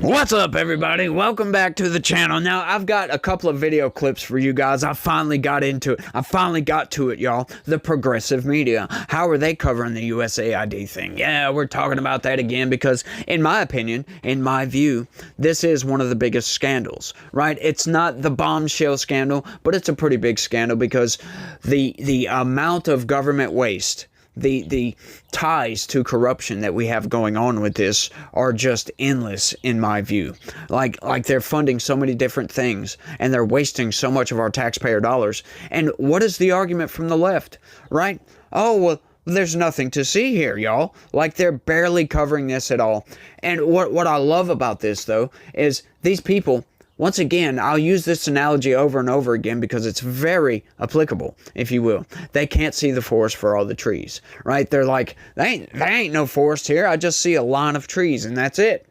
What's up, everybody? Welcome back to the channel. Now, I've got a couple of video clips for you guys. I finally got into it. I finally got to it, y'all. The progressive media. How are they covering the USAID thing? Yeah, we're talking about that again because, in my opinion, in my view, this is one of the biggest scandals, right? It's not the bombshell scandal, but it's a pretty big scandal because the amount of government waste, the ties to corruption that we have going on with this are just endless in my view. Like they're funding so many different things and they're wasting so much of our taxpayer dollars. And what is the argument from the left, right? Oh, well, there's nothing to see here, y'all. Like, they're barely covering this at all. And what I love about this, though, is these people, once again, I'll use this analogy over and over again because it's very applicable, if you will. They can't see the forest for all the trees, right? They're like, there ain't no forest here. I just see a line of trees, and that's it.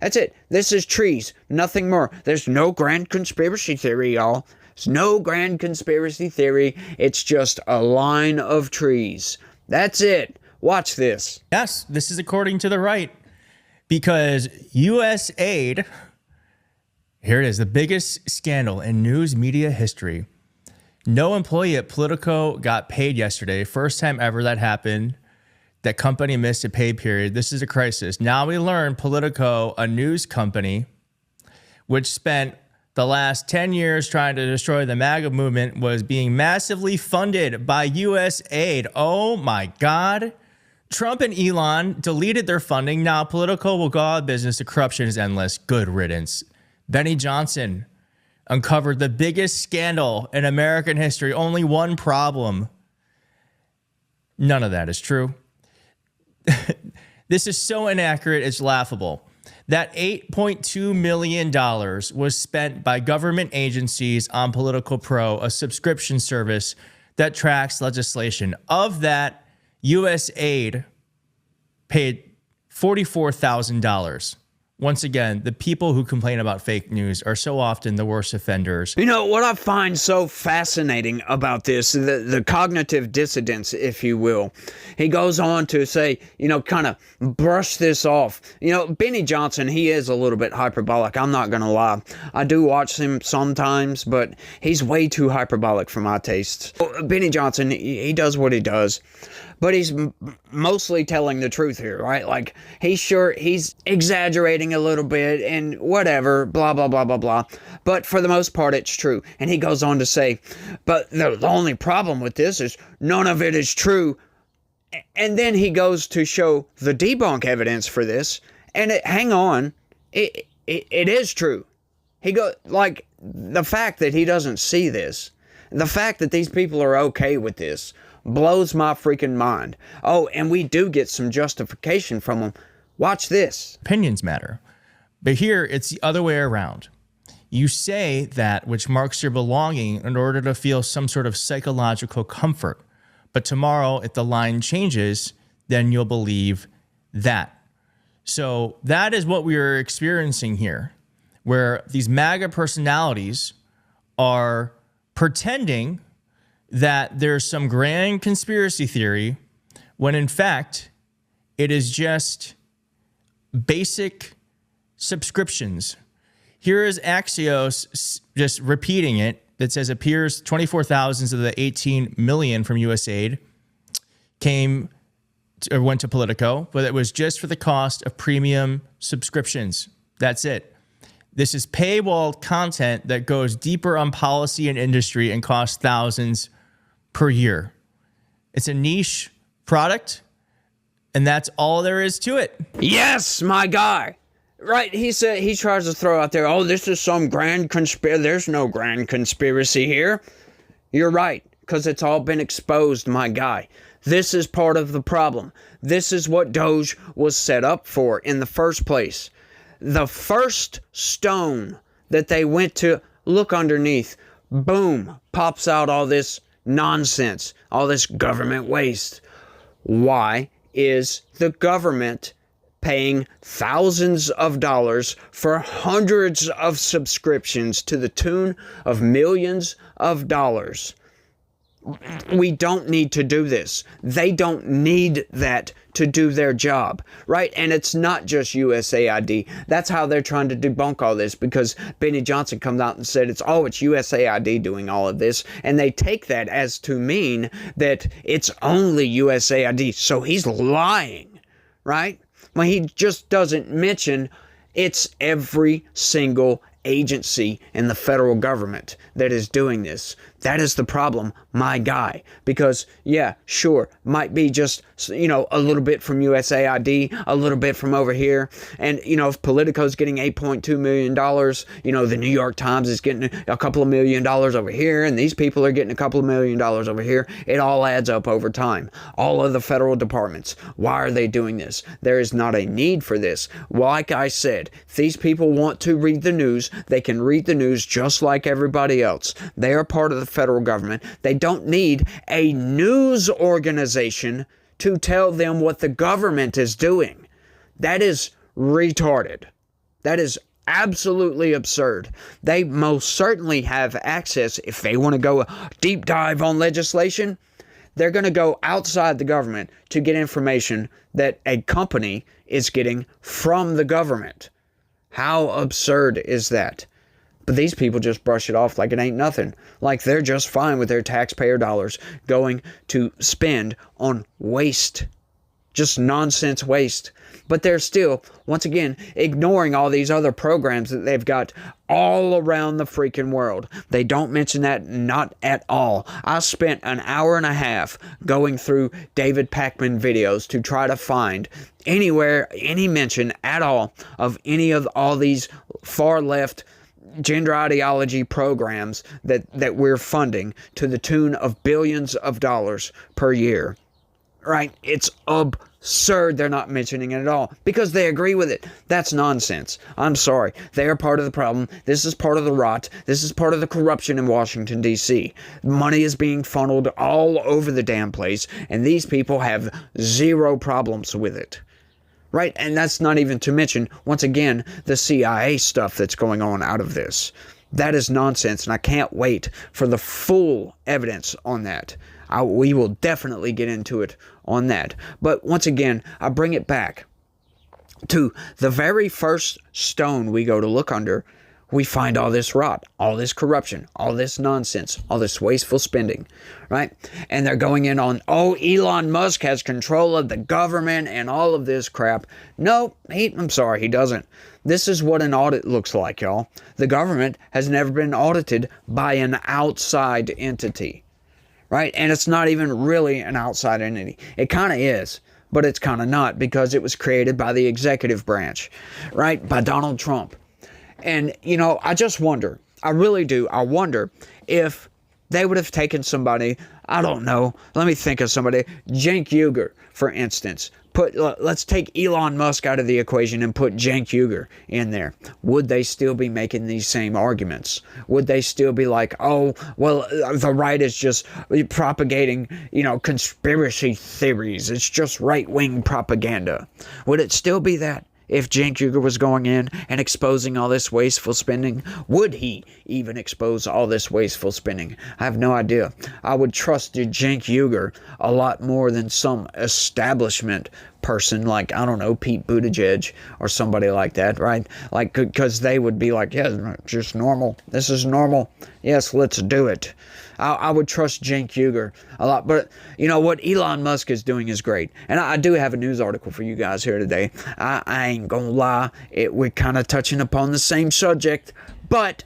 That's it. This is trees, nothing more. There's no grand conspiracy theory, y'all. There's no grand conspiracy theory. It's just a line of trees. That's it. Watch this. Yes, this is according to the right, because USAID... Here it is, the biggest scandal in news media history. No employee at Politico got paid yesterday. First time ever that happened. That company missed a pay period. This is a crisis. Now we learn Politico, a news company, which spent the last 10 years trying to destroy the MAGA movement, was being massively funded by USAID. Oh my God. Trump and Elon deleted their funding. Now Politico will go out of business. The corruption is endless. Good riddance. Benny Johnson uncovered the biggest scandal in American history. Only one problem. None of that is true. This is so inaccurate, it's laughable. That $8.2 million was spent by government agencies on Political Pro, a subscription service that tracks legislation. Of that, USAID paid $44,000. Once again, the people who complain about fake news are so often the worst offenders. You know, what I find so fascinating about this, the cognitive dissidence, if you will, he goes on to say, you know, kind of brush this off. You know, Benny Johnson, he is a little bit hyperbolic. I'm not going to lie. I do watch him sometimes, but he's way too hyperbolic for my tastes. Benny Johnson, he does what he does. But he's mostly telling the truth here, right? Like, he's exaggerating a little bit and whatever, blah, blah, blah, blah, blah. But for the most part, it's true. And he goes on to say, but the only problem with this is none of it is true. And then he goes to show the debunk evidence for this. And hang on, it is true. He goes, like, the fact that he doesn't see this, the fact that these people are okay with this, blows my freaking mind. Oh, and we do get some justification from them. Watch this. Opinions matter. But here, it's the other way around. You say that which marks your belonging in order to feel some sort of psychological comfort. But tomorrow, if the line changes, then you'll believe that. So that is what we are experiencing here, where these MAGA personalities are pretending that there's some grand conspiracy theory when in fact it is just basic subscriptions. Here is Axios just repeating it. That says appears 24,000 of the 18 million from USAID went to Politico, but it was just for the cost of premium subscriptions. That's it. This is paywalled content that goes deeper on policy and industry and costs thousands per year. It's a niche product, and that's all there is to it. Yes, my guy. Right, he said, he tries to throw out there, oh, this is some grand conspiracy. There's no grand conspiracy here. You're right, because it's all been exposed, my guy. This is part of the problem. This is what Doge was set up for in the first place. The first stone that they went to look underneath, boom, pops out all this nonsense, all this government waste. Why is the government paying thousands of dollars for hundreds of subscriptions to the tune of millions of dollars? We don't need to do this. They don't need that to do their job, right? And it's not just USAID. That's how they're trying to debunk all this, because Benny Johnson comes out and said it's USAID doing all of this, and they take that as to mean that it's only USAID. So he's lying, right? Well, he just doesn't mention it's every single agency in the federal government that is doing this. That is the problem, my guy. Because, yeah, sure, might be just, a little bit from USAID, a little bit from over here. And, if Politico's getting $8.2 million, the New York Times is getting a couple of $1 million over here, and these people are getting a couple of $1 million over here. It all adds up over time. All of the federal departments, why are they doing this? There is not a need for this. Like I said, if these people want to read the news, they can read the news just like everybody else. They are part of the federal government. They don't need a news organization to tell them what the government is doing. That is retarded. That is absolutely absurd. They most certainly have access, if they want to go deep dive on legislation, they're going to go outside the government to get information that a company is getting from the government. How absurd is that? But these people just brush it off like it ain't nothing. Like they're just fine with their taxpayer dollars going to spend on waste. Just nonsense waste. But they're still, once again, ignoring all these other programs that they've got all around the freaking world. They don't mention that, not at all. I spent an hour and a half going through David Pakman videos to try to find anywhere, any mention at all of any of all these far left gender ideology programs that we're funding to the tune of billions of dollars per year. Right? It's absurd they're not mentioning it at all because they agree with it. That's nonsense. I'm sorry. They are part of the problem. This is part of the rot. This is part of the corruption in Washington, D.C. Money is being funneled all over the damn place, and these people have zero problems with it. Right? And that's not even to mention, once again, the CIA stuff that's going on out of this. That is nonsense, and I can't wait for the full evidence on that. We will definitely get into it on that. But once again, I bring it back to the very first stone we go to look under. We find all this rot, all this corruption, all this nonsense, all this wasteful spending, right? And they're going in on, Elon Musk has control of the government and all of this crap. No, I'm sorry, he doesn't. This is what an audit looks like, y'all. The government has never been audited by an outside entity, right? And it's not even really an outside entity. It kind of is, but it's kind of not, because it was created by the executive branch, right? By Donald Trump. And, I just wonder, I really do, I wonder if they would have taken somebody, I don't know, let me think of somebody, Cenk Uygur, for instance. Let's take Elon Musk out of the equation and put Cenk Uygur in there. Would they still be making these same arguments? Would they still be like, the right is just propagating, conspiracy theories. It's just right-wing propaganda. Would it still be that? If Cenk Uygur was going in and exposing all this wasteful spending? Would he even expose all this wasteful spending? I have no idea. I would trust Cenk Uygur a lot more than some establishment person like, I don't know, Pete Buttigieg or somebody like that, right? Like, because they would be like, yeah, just normal. This is normal. Yes, let's do it. I would trust Cenk Uygur a lot. But what Elon Musk is doing is great. And I do have a news article for you guys here today. I ain't gonna lie. We're kind of touching upon the same subject. But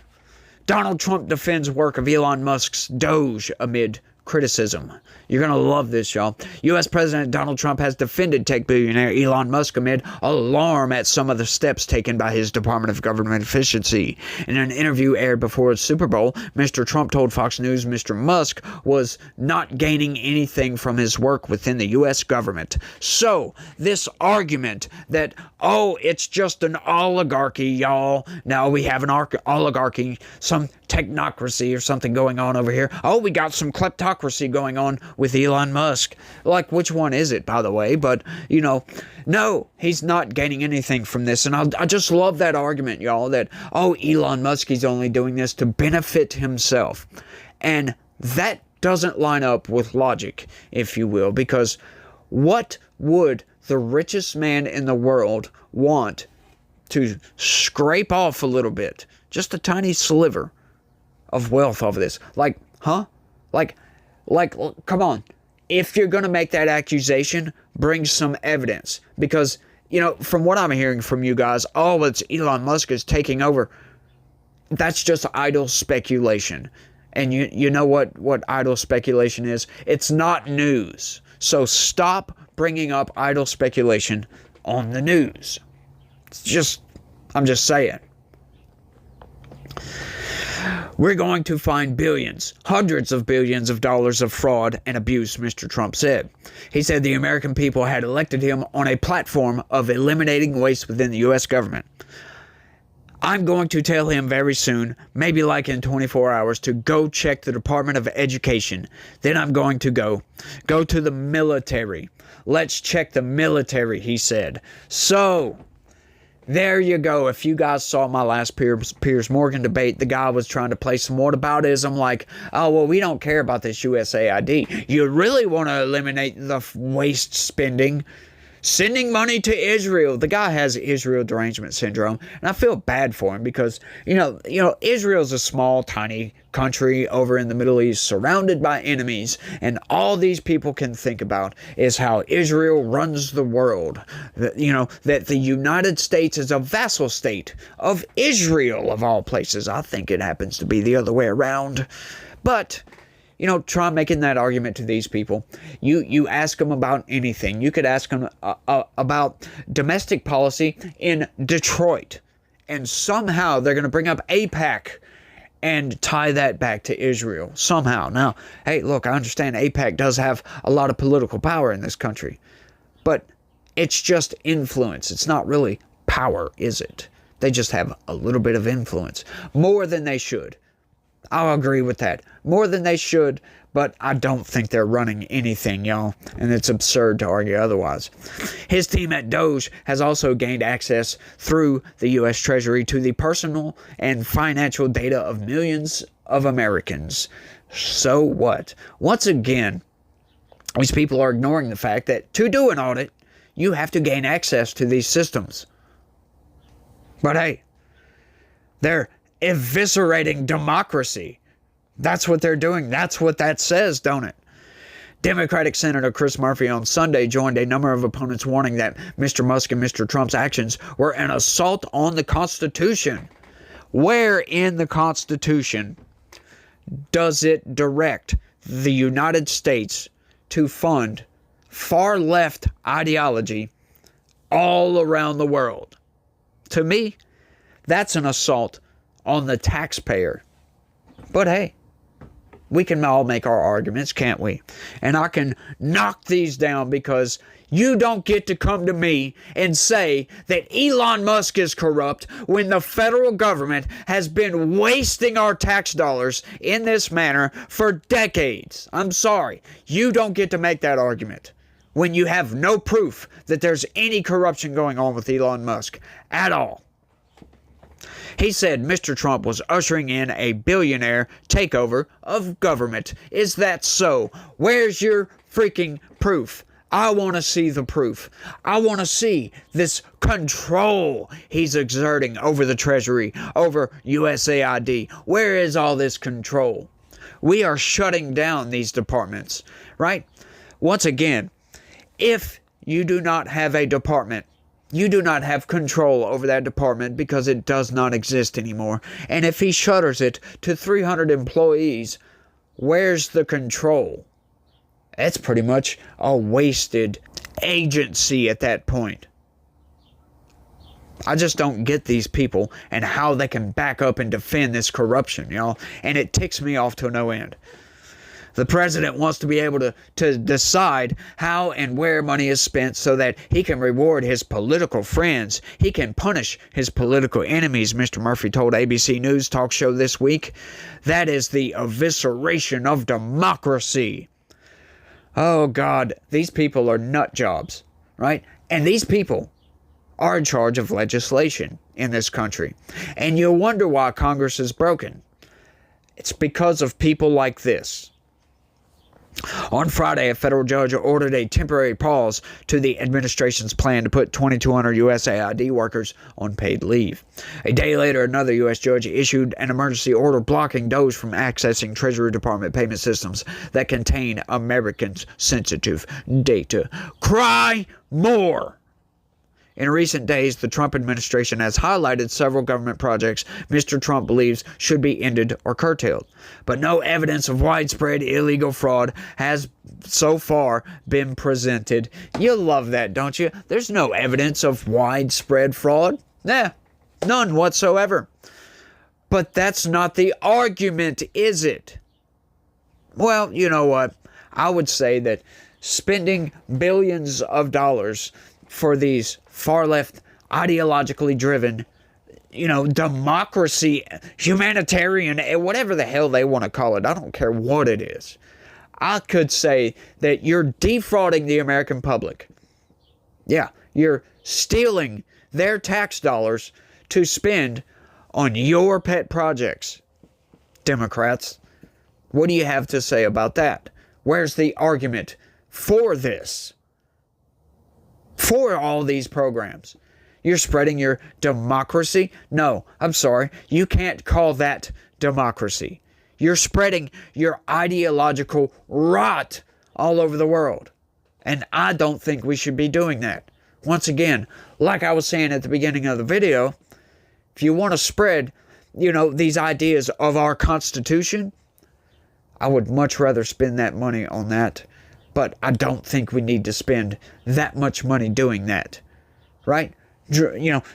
Donald Trump defends work of Elon Musk's Doge amid criticism. You're going to love this, y'all. U.S. President Donald Trump has defended tech billionaire Elon Musk amid alarm at some of the steps taken by his Department of Government Efficiency. In an interview aired before the Super Bowl, Mr. Trump told Fox News Mr. Musk was not gaining anything from his work within the U.S. government. So, this argument that, it's just an oligarchy, y'all. Now we have an oligarchy, some technocracy or something going on over here. We got some kleptocracy going on with Elon Musk. Like, which one is it, by the way? But, no, he's not gaining anything from this. And I just love that argument, y'all, that, Elon Musk, he's only doing this to benefit himself. And that doesn't line up with logic, if you will, because what would the richest man in the world want to scrape off a little bit, just a tiny sliver of wealth off of this? Like, huh? Like, come on. If you're going to make that accusation, bring some evidence. Because, you know, from what I'm hearing from you guys, oh, it's Elon Musk is taking over. That's just idle speculation. And you know what idle speculation is? It's not news. So stop bringing up idle speculation on the news. I'm just saying. We're going to find billions, hundreds of billions of dollars of fraud and abuse, Mr. Trump said. He said the American people had elected him on a platform of eliminating waste within the U.S. government. I'm going to tell him very soon, maybe like in 24 hours, to go check the Department of Education. Then I'm going to go to the military. Let's check the military, he said. So, there you go. If you guys saw my last Piers Morgan debate, the guy was trying to play some whataboutism like, oh, well, we don't care about this USAID. You really want to eliminate the waste spending? Sending money to Israel. The guy has Israel derangement syndrome, and I feel bad for him because, you know, Israel's a small, tiny country over in the Middle East surrounded by enemies, and all these people can think about is how Israel runs the world. That the United States is a vassal state of Israel, of all places. I think it happens to be the other way around. But try making that argument to these people. You ask them about anything. You could ask them about domestic policy in Detroit, and somehow they're going to bring up AIPAC and tie that back to Israel somehow. Now, hey, look, I understand AIPAC does have a lot of political power in this country, but it's just influence. It's not really power, is it? They just have a little bit of influence, more than they should. I'll agree with that. More than they should, but I don't think they're running anything, y'all. And it's absurd to argue otherwise. His team at Doge has also gained access through the U.S. Treasury to the personal and financial data of millions of Americans. So what? Once again, these people are ignoring the fact that to do an audit, you have to gain access to these systems. But hey, they're eviscerating democracy. That's what they're doing. That's what that says, don't it? Democratic Senator Chris Murphy on Sunday joined a number of opponents warning that Mr. Musk and Mr. Trump's actions were an assault on the Constitution. Where in the Constitution does it direct the United States to fund far left ideology all around the world? To me, that's an assault on the taxpayer. But hey, we can all make our arguments, can't we? And I can knock these down because you don't get to come to me and say that Elon Musk is corrupt when the federal government has been wasting our tax dollars in this manner for decades. I'm sorry. You don't get to make that argument when you have no proof that there's any corruption going on with Elon Musk at all. He said Mr. Trump was ushering in a billionaire takeover of government. Is that so? Where's your freaking proof? I want to see the proof. I want to see this control he's exerting over the Treasury, over USAID. Where is all this control? We are shutting down these departments, right? Once again, if you do not have a department, you do not have control over that department because it does not exist anymore. And if he shutters it to 300 employees, where's the control? It's pretty much a wasted agency at that point. I just don't get these people and how they can back up and defend this corruption, y'all. And it ticks me off to no end. The president wants to be able to decide how and where money is spent so that he can reward his political friends. He can punish his political enemies, Mr. Murphy told ABC News talk show this week. That is the evisceration of democracy. Oh, God, these people are nut jobs, right? And these people are in charge of legislation in this country. And you'll wonder why Congress is broken. It's because of people like this. On Friday, a federal judge ordered a temporary pause to the administration's plan to put 2,200 USAID workers on paid leave. A day later, another U.S. judge issued an emergency order blocking those from accessing Treasury Department payment systems that contain Americans' sensitive data. Cry more! In recent days, the Trump administration has highlighted several government projects Mr. Trump believes should be ended or curtailed. But no evidence of widespread illegal fraud has so far been presented. You love that, don't you? There's no evidence of widespread fraud. Nah, none whatsoever. But that's not the argument, is it? Well, you know what? I would say that spending billions of dollars for these far-left, ideologically driven, democracy, humanitarian, whatever the hell they want to call it. I don't care what it is. I could say that you're defrauding the American public. Yeah, you're stealing their tax dollars to spend on your pet projects. Democrats, what do you have to say about that? Where's the argument for this? For all these programs? You're spreading your democracy? No, I'm sorry. You can't call that democracy. You're spreading your ideological rot all over the world. And I don't think we should be doing that. Once again, like I was saying at the beginning of the video, if you want to spread, these ideas of our Constitution, I would much rather spend that money on that. But I don't think we need to spend that much money doing that, right?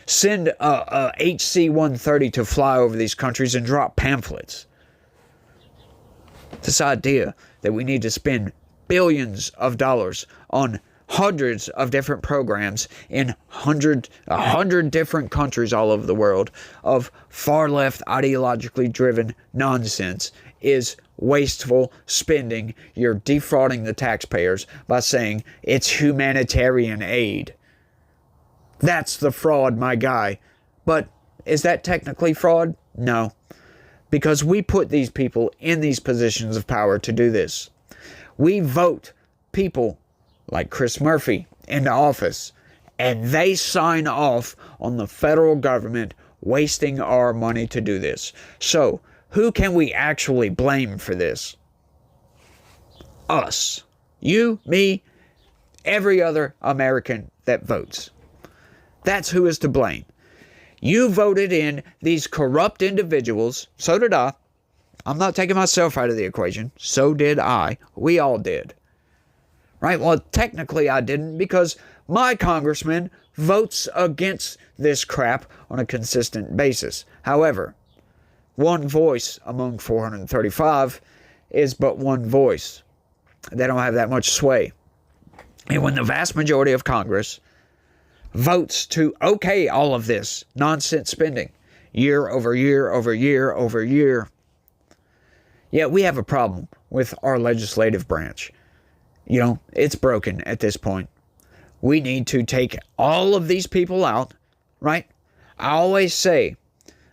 Send a HC-130 to fly over these countries and drop pamphlets. This idea that we need to spend billions of dollars on hundreds of different programs in 100 different countries all over the world of far-left, ideologically driven nonsense is wasteful spending. You're defrauding the taxpayers by saying it's humanitarian aid. That's the fraud, my guy. But is that technically fraud? No. Because we put these people in these positions of power to do this. We vote people like Chris Murphy into office, and they sign off on the federal government wasting our money to do this. So, who can we actually blame for this? Us. You, me, every other American that votes. That's who is to blame. You voted in these corrupt individuals. So did I. I'm not taking myself out of the equation. So did I. We all did. Right? Well, technically I didn't, because my congressman votes against this crap on a consistent basis. However, one voice among 435 is but one voice. They don't have that much sway. And when the vast majority of Congress votes to okay all of this nonsense spending, year over year over year over year, yeah, we have a problem with our legislative branch. It's broken at this point. We need to take all of these people out, right? I always say,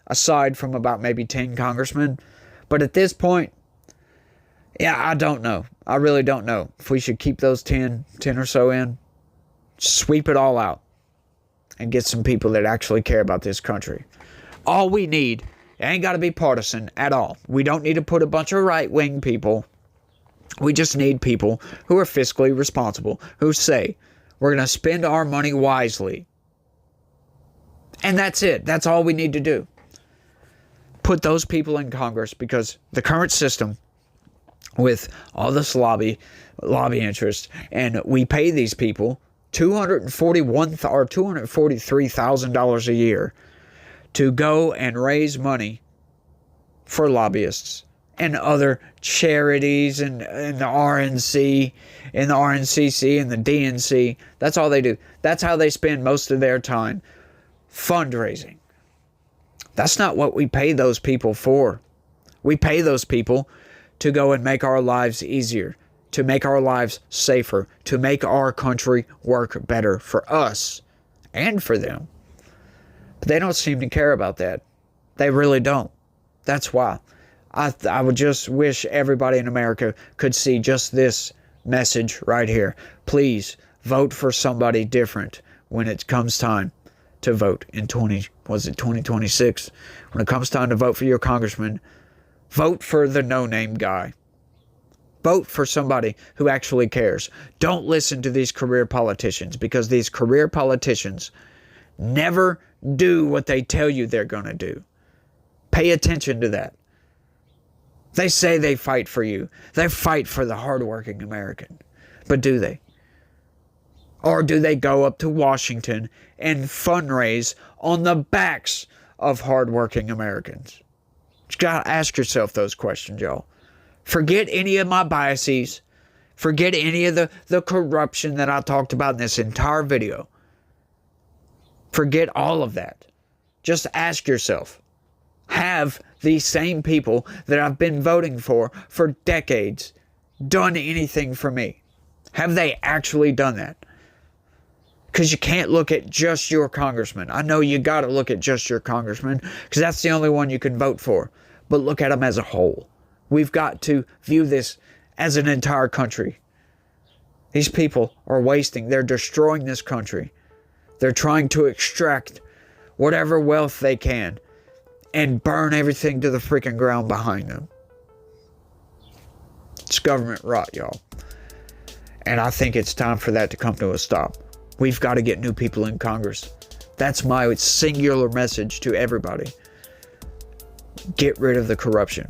aside from about maybe 10 congressmen. But at this point, yeah, I don't know. I really don't know if we should keep those 10 or so in, sweep it all out, and get some people that actually care about this country. All we need, it ain't got to be partisan at all. We don't need to put a bunch of right-wing people. We just need people who are fiscally responsible, who say, we're going to spend our money wisely. And that's it. That's all we need to do. Put those people in Congress, because the current system with all this lobby interest, and we pay these people $243,000 a year to go and raise money for lobbyists and other charities and the RNC and the RNCC and the DNC. That's all they do. That's how they spend most of their time, fundraising. That's not what we pay those people for. We pay those people to go and make our lives easier, to make our lives safer, to make our country work better for us and for them. But they don't seem to care about that. They really don't. That's why I would just wish everybody in America could see just this message right here. Please vote for somebody different when it comes time to vote in 2026. When it comes time to vote for your congressman, vote for the no-name guy. Vote for somebody who actually cares. Don't listen to these career politicians, because these career politicians never do what they tell you they're going to do. Pay attention to that. They say they fight for you. They fight for the hardworking American. But do they? Or do they go up to Washington and fundraise on the backs of hardworking Americans? You got to ask yourself those questions, y'all. Forget any of my biases. Forget any of the corruption that I talked about in this entire video. Forget all of that. Just ask yourself, have these same people that I've been voting for decades done anything for me? Have they actually done that? Because you can't look at just your congressman. I know you got to look at just your congressman because that's the only one you can vote for. But look at them as a whole. We've got to view this as an entire country. These people are wasting. They're destroying this country. They're trying to extract whatever wealth they can and burn everything to the freaking ground behind them. It's government rot, y'all. And I think it's time for that to come to a stop. We've got to get new people in Congress. That's my singular message to everybody. Get rid of the corruption.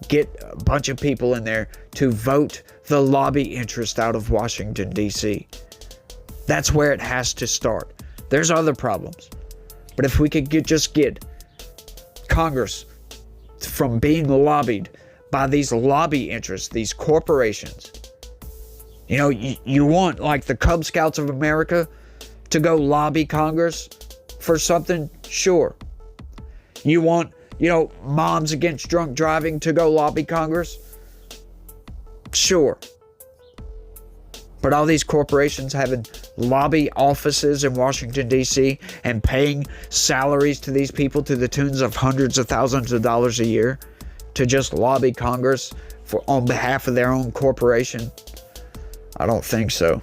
Get a bunch of people in there to vote the lobby interest out of Washington, D.C. That's where it has to start. There's other problems. But if we could just get Congress from being lobbied by these lobby interests, these corporations. You know, you want like the Cub Scouts of America to go lobby Congress for something? Sure. You want, Moms Against Drunk Driving to go lobby Congress? Sure. But all these corporations having lobby offices in Washington, D.C. and paying salaries to these people to the tunes of hundreds of thousands of dollars a year to just lobby Congress on behalf of their own corporation? I don't think so.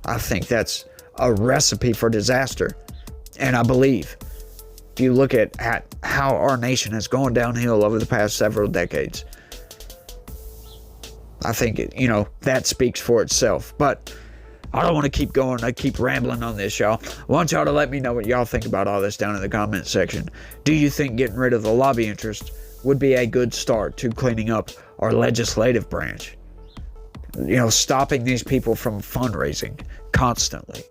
I think that's a recipe for disaster. And I believe if you look at how our nation has gone downhill over the past several decades, I think, that speaks for itself. But I don't want to keep going. I keep rambling on this, y'all. I want y'all to let me know what y'all think about all this down in the comment section. Do you think getting rid of the lobby interest would be a good start to cleaning up our legislative branch? Stopping these people from fundraising constantly.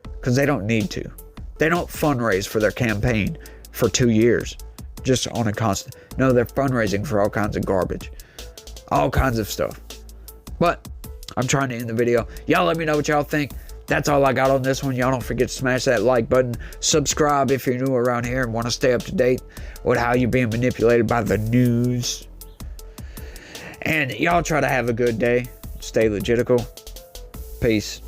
Because they don't need to. They don't fundraise for their campaign for 2 years. Just on a constant. No, they're fundraising for all kinds of garbage. All kinds of stuff. But I'm trying to end the video. Y'all let me know what y'all think. That's all I got on this one. Y'all don't forget to smash that like button. Subscribe if you're new around here and want to stay up to date with how you're being manipulated by the news. And y'all try to have a good day. Stay legitical. Peace.